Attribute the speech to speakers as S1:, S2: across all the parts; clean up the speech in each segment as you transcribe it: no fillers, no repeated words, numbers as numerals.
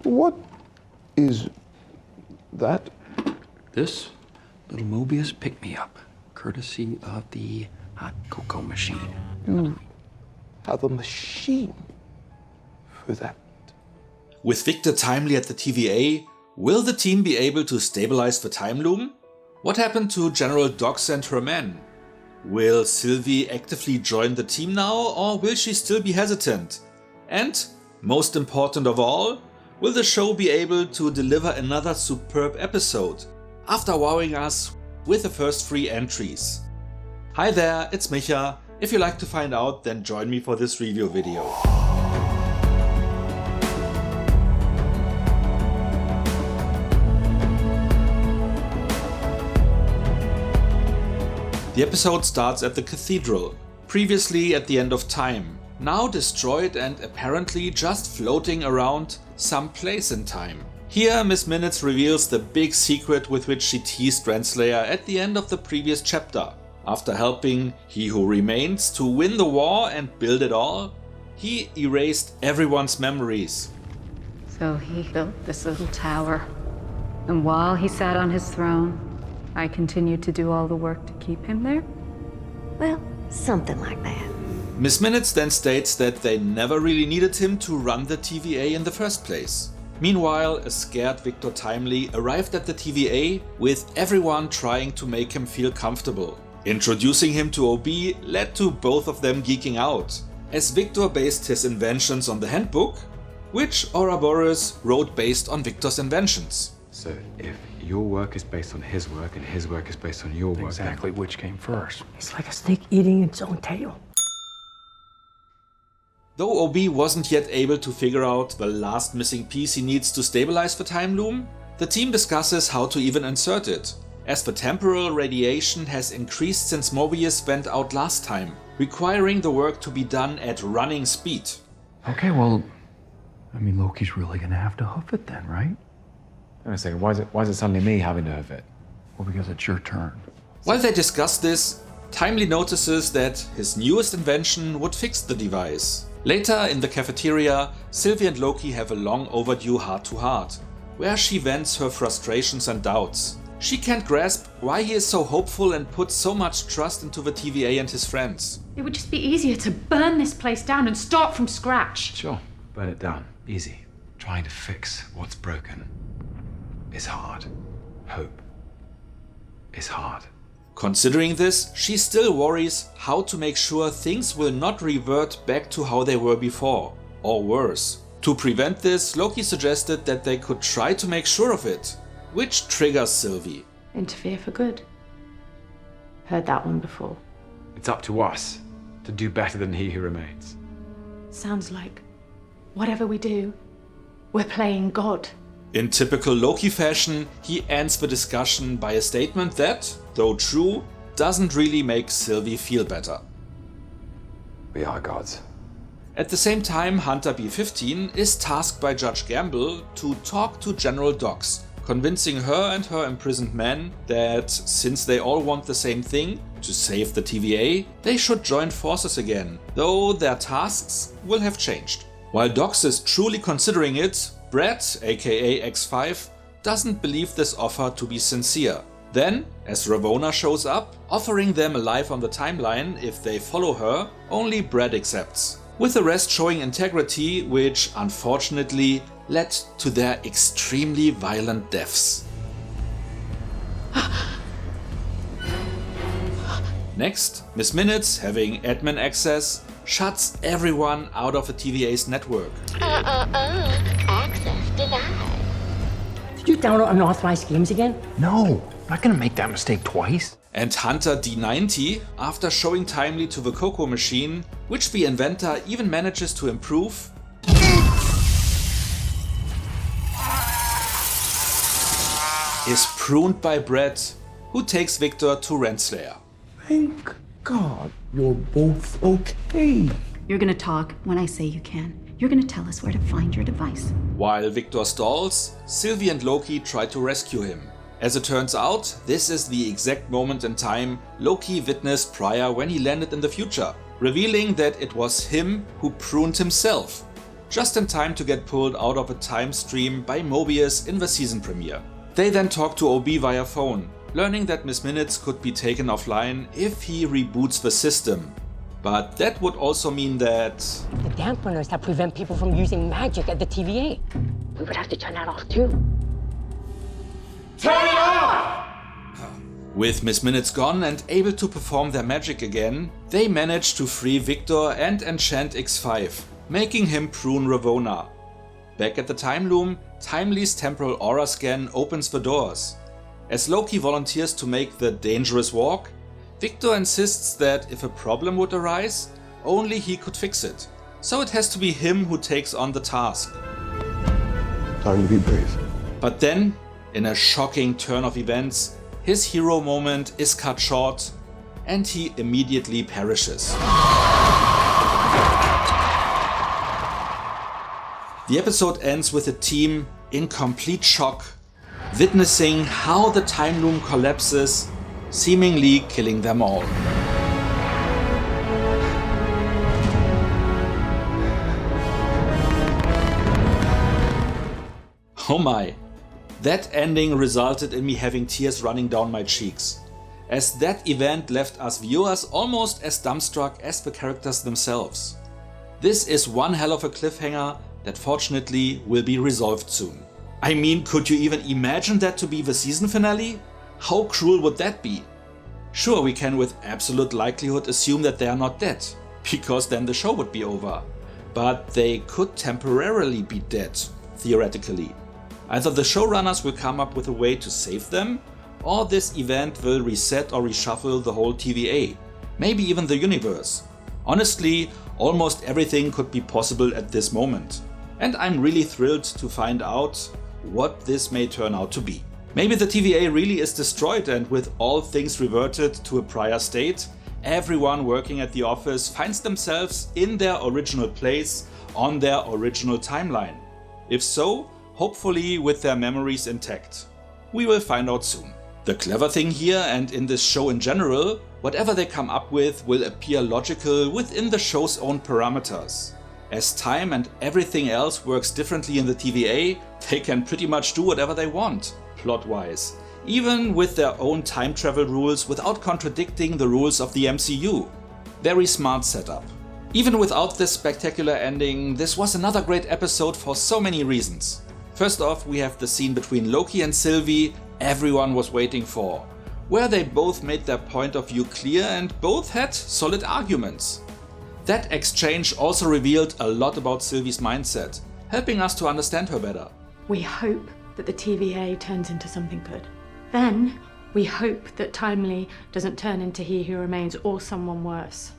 S1: What is that?
S2: This little Mobius pick-me-up, courtesy of the hot cocoa machine.
S1: You have a machine for that.
S3: With Victor timely at the TVA, will the team be able to stabilize the time loom? What happened to General Dox and her men? Will Sylvie actively join the team now, or will she still be hesitant? And, most important of all, will the show be able to deliver another superb episode, after wowing us with the first 3 entries? Hi there, it's Micha. If you'd like to find out, then join me for this review video. The episode starts at the cathedral, previously at the end of time, now destroyed and apparently just floating around some place in time. Here Miss Minutes reveals the big secret with which she teased Renslayer at the end of the previous chapter. After helping He Who Remains to win the war and build it all, he erased everyone's memories.
S4: So he built this little tower, and while he sat on his throne, I continued to do all the work to keep him there?
S5: Well, something like that.
S3: Miss Minutes then states that they never really needed him to run the TVA in the first place. Meanwhile, a scared Victor Timely arrived at the TVA with everyone trying to make him feel comfortable. Introducing him to OB led to both of them geeking out, as Victor based his inventions on the handbook, which Ouroboros wrote based on Victor's inventions.
S6: So if your work is based on his work and his work is based on your work,
S2: Exactly which came first.
S7: It's like a snake eating its own tail.
S3: Though OB wasn't yet able to figure out the last missing piece he needs to stabilize the time loom, the team discusses how to even insert it, as the temporal radiation has increased since Mobius went out last time, requiring the work to be done at running speed.
S2: Okay, well, I mean, Loki's really gonna have to hoof it then, right?
S6: Hang on a second, why is it suddenly me having to hoof it?
S2: Well, because it's your turn.
S3: While they discuss this, Timely notices that his newest invention would fix the device. Later in the cafeteria, Sylvie and Loki have a long overdue heart-to-heart, where she vents her frustrations and doubts. She can't grasp why he is so hopeful and puts so much trust into the TVA and his friends.
S8: It would just be easier to burn this place down and start from scratch.
S6: Sure, burn it down, easy. Trying to fix what's broken is hard. Hope is hard.
S3: Considering this, she still worries how to make sure things will not revert back to how they were before, or worse. To prevent this, Loki suggested that they could try to make sure of it, which triggers Sylvie.
S8: Interfere for good. Heard that one before.
S6: It's up to us to do better than He Who Remains.
S8: Sounds like whatever we do, we're playing God.
S3: In typical Loki fashion, he ends the discussion by a statement that, though true, doesn't really make Sylvie feel better.
S6: We are gods.
S3: At the same time, Hunter B-15 is tasked by Judge Gamble to talk to General Dox, convincing her and her imprisoned men that since they all want the same thing, to save the TVA, they should join forces again, though their tasks will have changed. While Dox is truly considering it, Brett, aka X5, doesn't believe this offer to be sincere. Then, as Ravonna shows up, offering them a life on the timeline if they follow her, only Brett accepts, with the rest showing integrity, which unfortunately led to their extremely violent deaths. Next, Miss Minutes, having admin access, shuts everyone out of the TVA's network.
S5: Access denied.
S7: Did you download unauthorized games again?
S2: No, I'm not gonna make that mistake twice.
S3: And Hunter D90, after showing Timely to the Cocoa Machine, which the inventor even manages to improve, is pruned by Brett, who takes Victor to Renslayer.
S1: Thank God you're both okay.
S4: You're gonna talk when I say you can. You're gonna tell us where to find your device.
S3: While Victor stalls, Sylvie and Loki try to rescue him. As it turns out, this is the exact moment in time Loki witnessed prior when he landed in the future, revealing that it was him who pruned himself. just in time to get pulled out of a time stream by Mobius in the season premiere. They then talk to OB via phone, learning that Miss Minutes could be taken offline if he reboots the system. But that would also mean that
S7: The dampeners that prevent people from using magic at the TVA. We would have to turn that off too.
S3: with Miss Minutes gone and able to perform their magic again, they manage to free Victor and enchant X5, making him prune Ravonna. Back at the Time Loom, Timely's temporal aura scan opens the doors. As Loki volunteers to make the dangerous walk, Victor insists that if a problem would arise, only he could fix it. So it has to be him who takes on the task.
S1: Time to be brave.
S3: But then, in a shocking turn of events, his hero moment is cut short and he immediately perishes. The episode ends with the team in complete shock, witnessing how the time loom collapses, seemingly killing them all. Oh my, that ending resulted in me having tears running down my cheeks, as that event left us viewers almost as dumbstruck as the characters themselves. This is one hell of a cliffhanger that fortunately will be resolved soon. I mean, could you even imagine that to be the season finale? How cruel would that be? Sure, we can with absolute likelihood assume that they are not dead, because then the show would be over. But they could temporarily be dead, theoretically. Either the showrunners will come up with a way to save them, or this event will reset or reshuffle the whole TVA, maybe even the universe. Honestly, almost everything could be possible at this moment. And I'm really thrilled to find out what this may turn out to be. Maybe the TVA really is destroyed, and with all things reverted to a prior state, everyone working at the office finds themselves in their original place on their original timeline. If so, hopefully with their memories intact. We will find out soon. The clever thing here, and in this show in general, whatever they come up with will appear logical within the show's own parameters. As time and everything else works differently in the TVA, they can pretty much do whatever they want, plot-wise, even with their own time travel rules without contradicting the rules of the MCU. Very smart setup. Even without this spectacular ending, this was another great episode for so many reasons. First off, we have the scene between Loki and Sylvie everyone was waiting for, where they both made their point of view clear and both had solid arguments. That exchange also revealed a lot about Sylvie's mindset, helping us to understand her better.
S8: We hope that the TVA turns into something good. Then, we hope that Timely doesn't turn into He Who Remains or someone worse.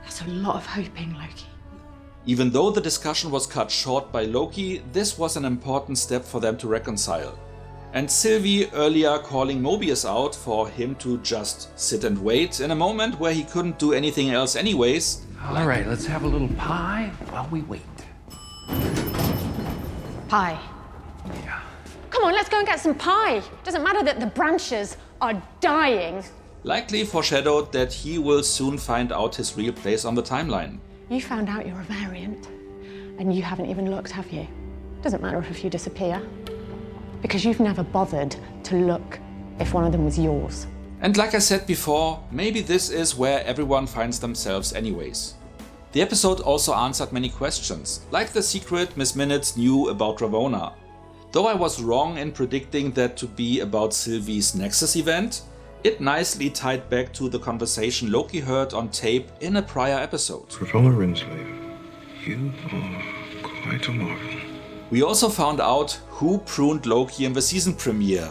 S8: That's a lot of hoping, Loki.
S3: Even though the discussion was cut short by Loki, this was an important step for them to reconcile. And Sylvie earlier calling Mobius out for him to just sit and wait in a moment where he couldn't do anything else anyways.
S2: All right, let's have a little pie while we wait.
S9: Pie.
S2: Yeah.
S9: Come on, let's go and get some pie. Doesn't matter that the branches are dying.
S3: Likely foreshadowed that he will soon find out his real place on the timeline.
S8: You found out you're a variant, and you haven't even looked, have you? Doesn't matter if a few disappear, because you've never bothered to look if one of them was yours.
S3: And like I said before, maybe this is where everyone finds themselves anyways. The episode also answered many questions, like the secret Miss Minutes knew about Ravonna. Though I was wrong in predicting that to be about Sylvie's Nexus event, it nicely tied back to the conversation Loki heard on tape in a prior episode.
S1: Ravonna Renslayer, you are quite a marvel.
S3: We also found out who pruned Loki in the season premiere,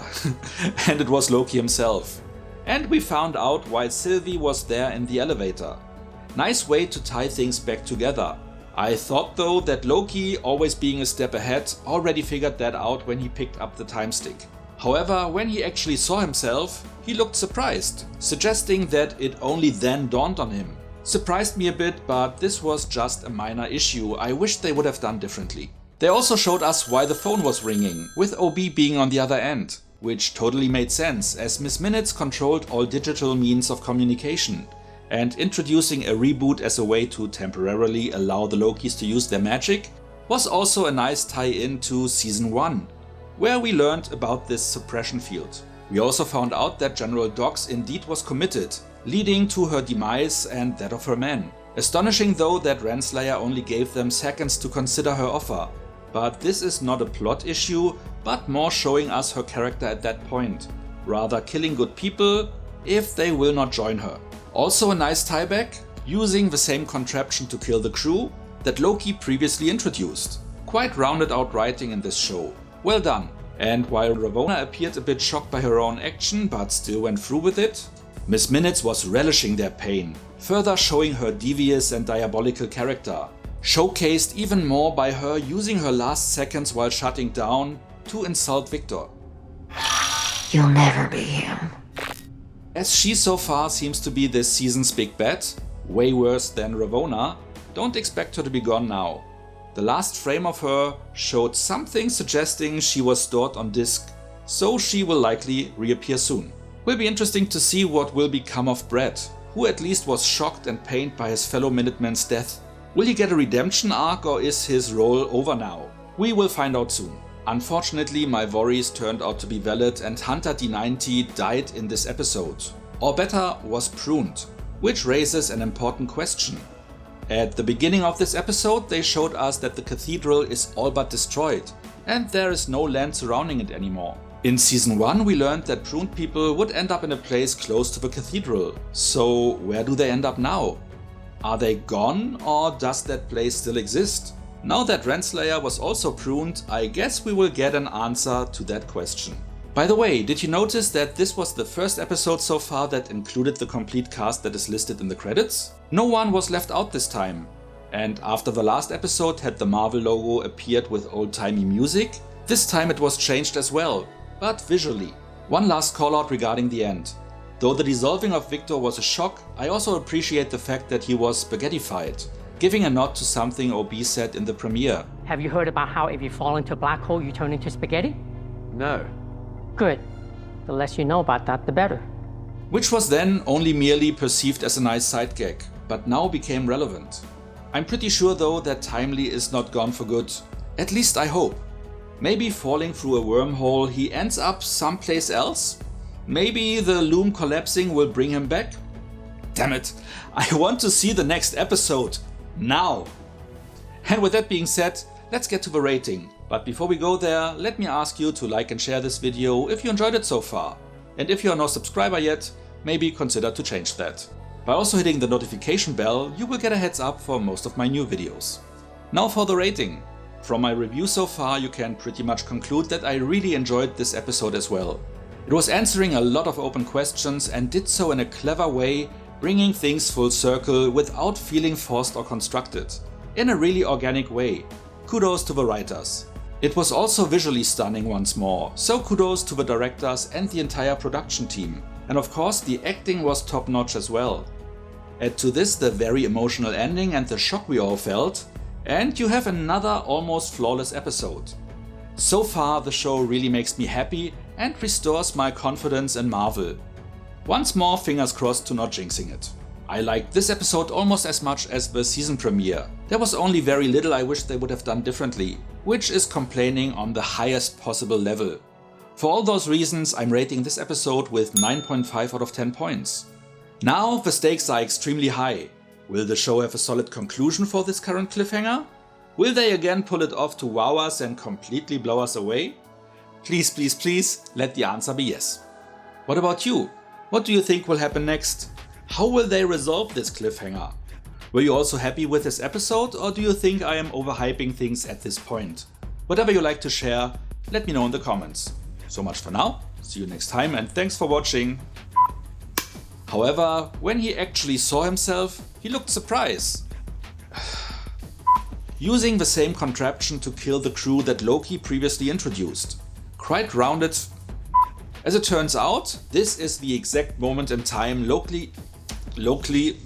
S3: and it was Loki himself. And we found out why Sylvie was there in the elevator. Nice way to tie things back together. I thought though that Loki, always being a step ahead, already figured that out when he picked up the time stick. However, when he actually saw himself, he looked surprised, suggesting that it only then dawned on him. Surprised me a bit, but this was just a minor issue I wish they would have done differently. They also showed us why the phone was ringing, with OB being on the other end, which totally made sense as Miss Minutes controlled all digital means of communication, and introducing a reboot as a way to temporarily allow the Lokis to use their magic was also a nice tie-in to Season 1, where we learned about this suppression field. We also found out that General Dox indeed was committed, leading to her demise and that of her men. Astonishing though that Renslayer only gave them seconds to consider her offer. But this is not a plot issue, but more showing us her character at that point, rather killing good people if they will not join her. Also a nice tieback, using the same contraption to kill the crew that Loki previously introduced. Quite rounded out writing in this show. Well done. And while Ravonna appeared a bit shocked by her own action but still went through with it, Miss Minutes was relishing their pain, further showing her devious and diabolical character, showcased even more by her using her last seconds while shutting down to insult Victor.
S5: You'll never be him.
S3: As she so far seems to be this season's big bad, way worse than Ravonna, don't expect her to be gone now. The last frame of her showed something suggesting she was stored on disk, so she will likely reappear soon. Will be interesting to see what will become of Brett, who at least was shocked and pained by his fellow Minuteman's death. Will he get a redemption arc or is his role over now? We will find out soon. Unfortunately, my worries turned out to be valid and Hunter D90 died in this episode. Or better, was pruned, which raises an important question. At the beginning of this episode, they showed us that the cathedral is all but destroyed, and there is no land surrounding it anymore. In Season 1 we learned that pruned people would end up in a place close to the cathedral, so where do they end up now? Are they gone, or does that place still exist? Now that Renslayer was also pruned, I guess we will get an answer to that question. By the way, did you notice that this was the first episode so far that included the complete cast that is listed in the credits? No one was left out this time. And after the last episode had the Marvel logo appeared with old-timey music, this time it was changed as well, but visually. One last call out regarding the end. Though the dissolving of Victor was a shock, I also appreciate the fact that he was spaghettified, giving a nod to something OB said in the premiere.
S7: Have you heard about how if you fall into a black hole, you turn into spaghetti?
S6: No.
S7: Good. The less you know about that, the better.
S3: Which was then only merely perceived as a nice side gag, but now became relevant. I'm pretty sure though that Timely is not gone for good. At least I hope. Maybe falling through a wormhole he ends up someplace else? Maybe the loom collapsing will bring him back? Damn it, I want to see the next episode. Now! And with that being said, let's get to the rating. But before we go there, let me ask you to like and share this video if you enjoyed it so far. And if you are no subscriber yet, maybe consider to change that. By also hitting the notification bell, you will get a heads up for most of my new videos. Now for the rating. From my review so far, you can pretty much conclude that I really enjoyed this episode as well. It was answering a lot of open questions and did so in a clever way, bringing things full circle without feeling forced or constructed. In a really organic way. Kudos to the writers. It was also visually stunning once more, so kudos to the directors and the entire production team. And of course the acting was top notch as well. Add to this the very emotional ending and the shock we all felt, and you have another almost flawless episode. So far the show really makes me happy and restores my confidence in Marvel. Once more, fingers crossed to not jinxing it. I liked this episode almost as much as the season premiere. There was only very little I wish they would have done differently, which is complaining on the highest possible level. For all those reasons, I'm rating this episode with 9.5 out of 10 points. Now the stakes are extremely high. Will the show have a solid conclusion for this current cliffhanger? Will they again pull it off to wow us and completely blow us away? Please, please, please, let the answer be yes. What about you? What do you think will happen next? How will they resolve this cliffhanger? Were you also happy with this episode, or do you think I am overhyping things at this point? Whatever you like to share, let me know in the comments. So much for now, see you next time and thanks for watching. However, when he actually saw himself, he looked surprised. Using the same contraption to kill the crew that Loki previously introduced. Quite rounded. As it turns out, this is the exact moment in time Loki